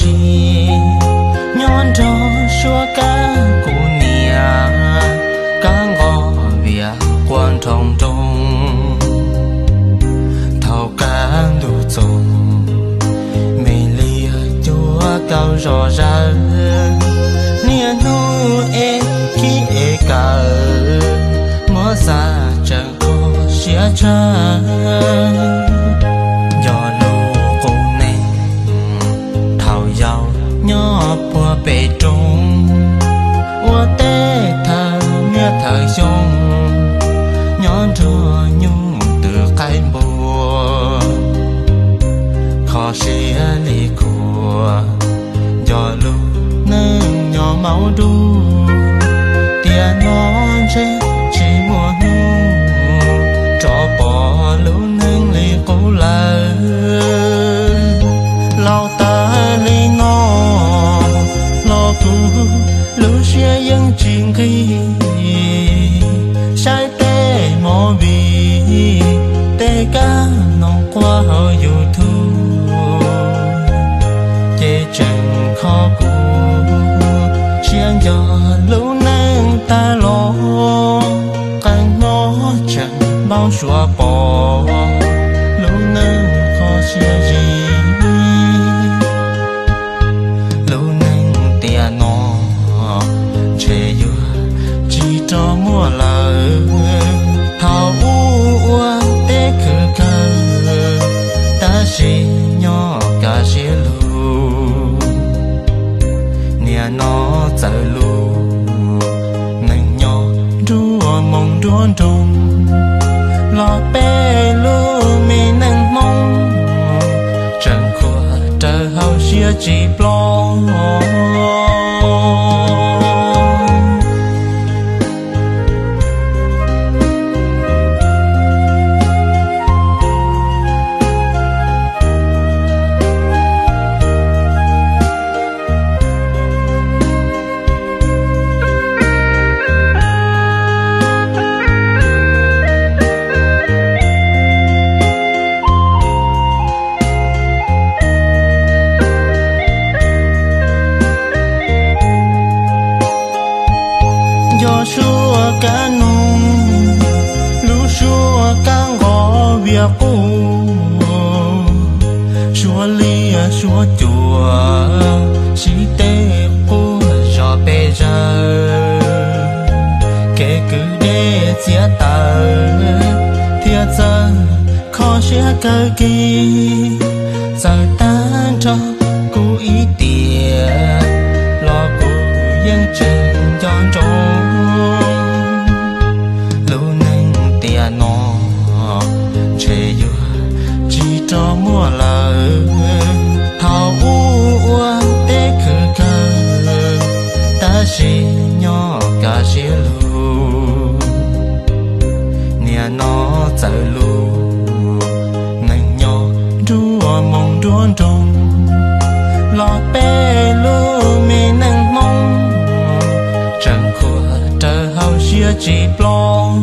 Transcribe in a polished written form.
chi nhon cho xua cá cụ nia cá ngò vía quan trọng trong thầu cá đủ dùng mình lia chúa cao rõ ra nia nu e khi e cả mở ra chẳng có xia chân nhỏ qua bể trung, qua té thằng nghe thằng sông, nhỏ rùa nhung từ cái bùa, khó xia lì cùa, gió lu nâng nhỏ máu đu, tia nó chết chỉ mùa nu, cho bỏ lu nâng lì cố lỡ, lao ta lì nó. Lưu xe dân chuyện khi sai tê mò bì tê cá nông qua họ dù thu chê chẳng khó cụ xiang gió lưu nang ta lo càng nó chẳng bao xóa bỏ lưu nang khó xia gì cho mua lời thảo ua té khử cơ ta xì nhỏ cả xì lù nia nó chạy lù nâng nhỏ đua mong đuôn trùng lo bé lù mi nâng mong chẳng khua trời hậu xia chỉ lo gió xua cá nung lũ xua cá ngõ vía cũ xua lia xua chùa xí tê cũ gió bê giờ kể cứ để chia tờ thiệt giờ khó xia cơ kỳ giờ tan cho cũ ý tiền lo cũ yên chân giòn trống cho mua lời thảo ua té khử cơ ta xì nhỏ cả xì lù nia nó chạy lù nâng nhỏ đua mong đuôn trùng lo bé lù mi nâng mong chẳng khua trời hậu xia chỉ lo